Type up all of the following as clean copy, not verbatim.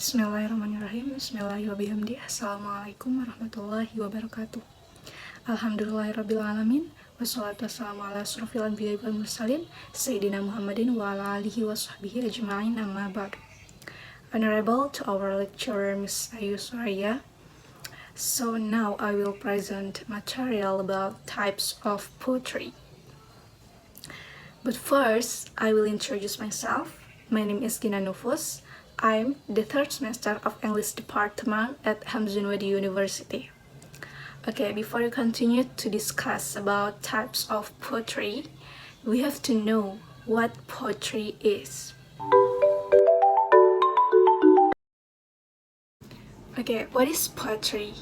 Bismillahirrahmanirrahim. Bismillahirrahmanirrahim. Assalamualaikum warahmatullahi wabarakatuh. Alhamdulillahirrabbilalamin. Wassalatu wassalamu ala asrofil anbiya'i wal mursalin Sayyidina Muhammadin wa ala alihi wa sahbihi ajma'in, amma ba'du. Honorable to our lecturer Ms. Ayu Suraya. So now I will present material about types of poetry. But first, I will introduce myself. My name is Gina Nufus. I'm the third semester of English department at Hamzunwadi University. Okay, before we continue to discuss about types of poetry, we have to know what poetry is. Okay, what is poetry?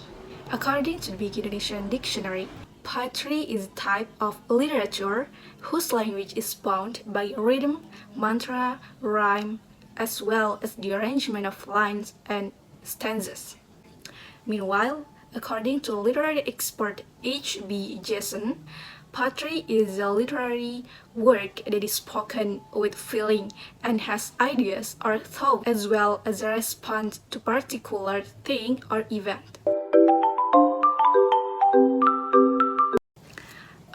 According to the Big Indonesian Dictionary, poetry is a type of literature whose language is bound by rhythm, mantra, rhyme, as well as the arrangement of lines and stanzas. Meanwhile, according to literary expert H.B. Jason, poetry is a literary work that is spoken with feeling and has ideas or thought as well as a response to particular thing or event.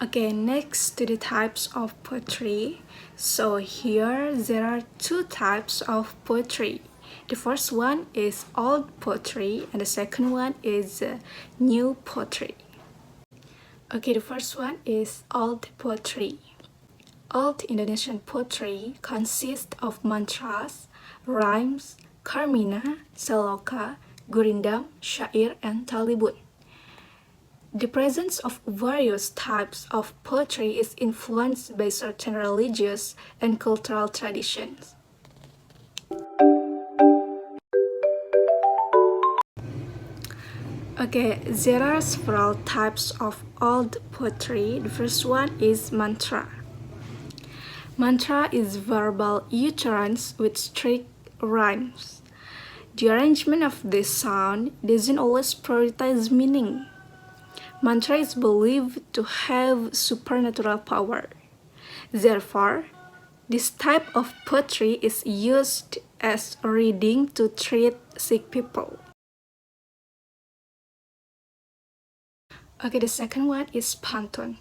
Okay, next to the types of poetry. So here there are two types of poetry. The first one is old poetry and the second one is new poetry. Okay, the first one is old poetry. Old Indonesian poetry consists of mantras, rhymes, karmina, saloka, gurindam, syair, and talibun. The presence of various types of poetry is influenced by certain religious and cultural traditions. Okay, there are several types of old poetry. The first one is mantra. Mantra is verbal utterance with strict rhymes. The arrangement of this sound doesn't always prioritize meaning. Mantra is believed to have supernatural power. Therefore, this type of poetry is used as a reading to treat sick people. Okay, the second one is pantun.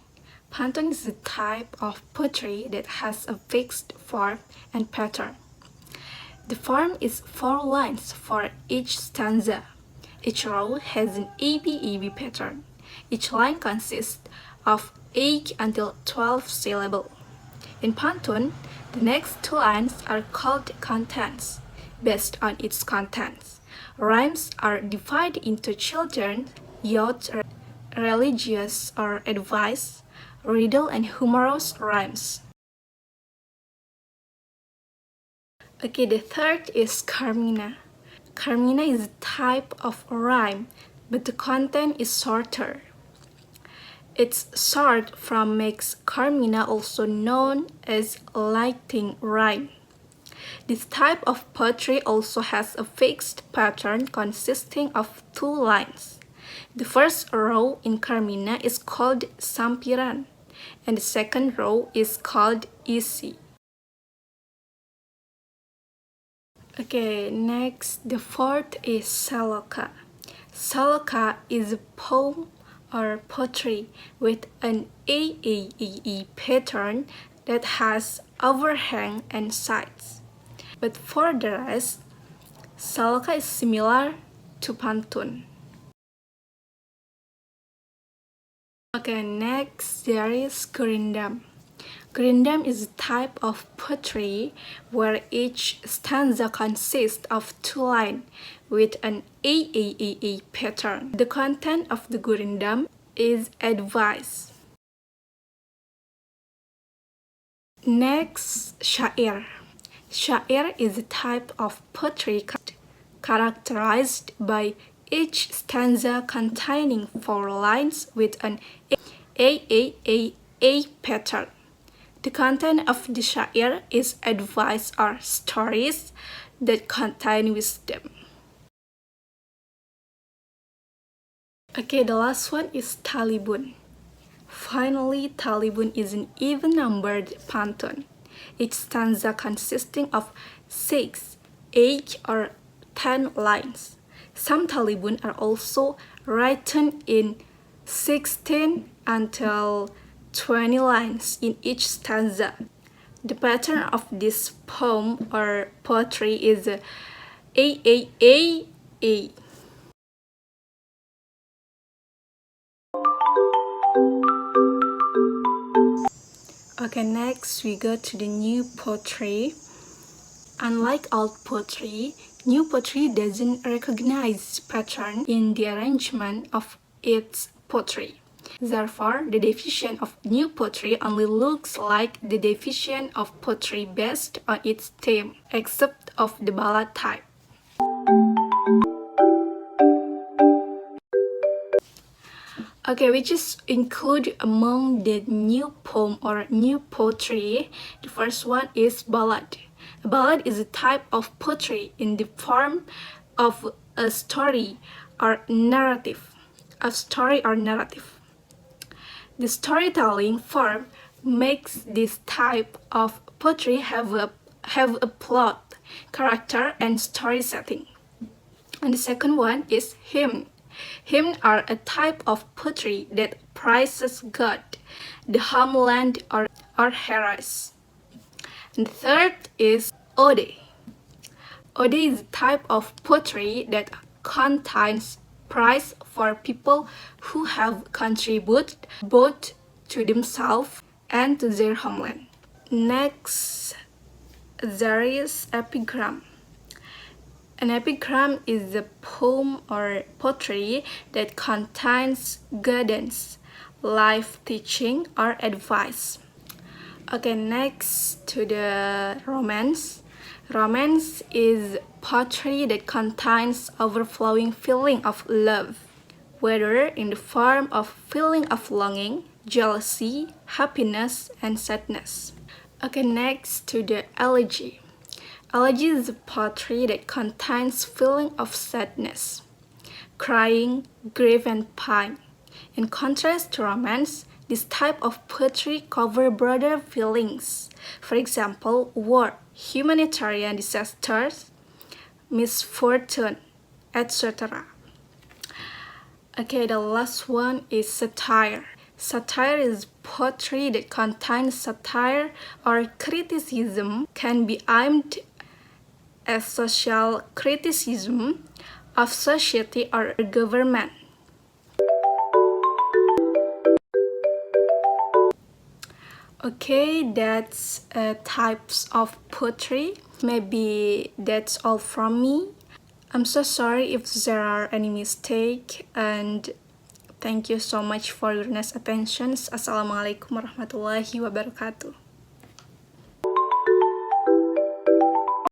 Pantun is a type of poetry that has a fixed form and pattern. The form is 4 lines for each stanza. Each row has an ABAB pattern. Each line consists of 8 until 12 syllables. In pantun, the next 2 lines are called contents, based on its contents. Rhymes are divided into children, youth, religious or advice, riddle, and humorous rhymes. Okay, the third is karmina. Karmina is a type of rhyme, but the content is shorter. Its short form makes karmina also known as lighting rhyme. This type of poetry also has a fixed pattern consisting of 2 lines. The first row in karmina is called sampiran, and the second row is called isi. Okay, next, the fourth is saloka. Saloka is a poem or poetry with an AAAE pattern that has overhang and sides. But for the rest, saloka is similar to pantun. Okay, next there is gurindam. Gurindam is a type of poetry where each stanza consists of 2 lines with an AAAA pattern. The content of the gurindam is advice. Next, syair. Syair is a type of poetry characterized by each stanza containing 4 lines with an AAAA pattern. The content of the syair is advice or stories that contain wisdom. Okay, the last one is talibun. Finally, talibun is an even-numbered pantun. Each stanza consisting of 6, 8, or 10 lines. Some talibun are also written in 16 until 20 lines in each stanza. The pattern of this poem or poetry is A. Okay, next we go to the new poetry. Unlike old poetry, new poetry doesn't recognize pattern in the arrangement of its poetry. Therefore, the definition of new poetry only looks like the definition of poetry based on its theme, except of the ballad type. Okay, which is included among the new poem or new poetry. The first one is ballad. A ballad is a type of poetry in the form of a story or narrative. A story or narrative. The storytelling form makes this type of poetry have a plot, character, and story setting. And the second one is hymn. Hymns are a type of poetry that praises God, the homeland, or heroes. And the third is ode. Ode is a type of poetry that contains praise for people who have contributed both to themselves and to their homeland. Next, there is epigram. An epigram is a poem or poetry that contains guidance, life teaching, or advice. Okay, next to the romance. Romance is poetry that contains overflowing feeling of love, whether in the form of feeling of longing, jealousy, happiness, and sadness. Okay, next to the elegy. Elegy is a poetry that contains feeling of sadness, crying, grief, and pain. In contrast to romance, this type of poetry covers broader feelings. For example, war, humanitarian disasters, misfortune, etc. Okay, the last one is satire. Satire is poetry that contains satire or criticism, can be aimed as social criticism of society or government. Okay, that's types of poetry. Maybe that's all from me. I'm so sorry if there are any mistake, and thank you so much for your nice attention. Assalamualaikum warahmatullahi wabarakatuh.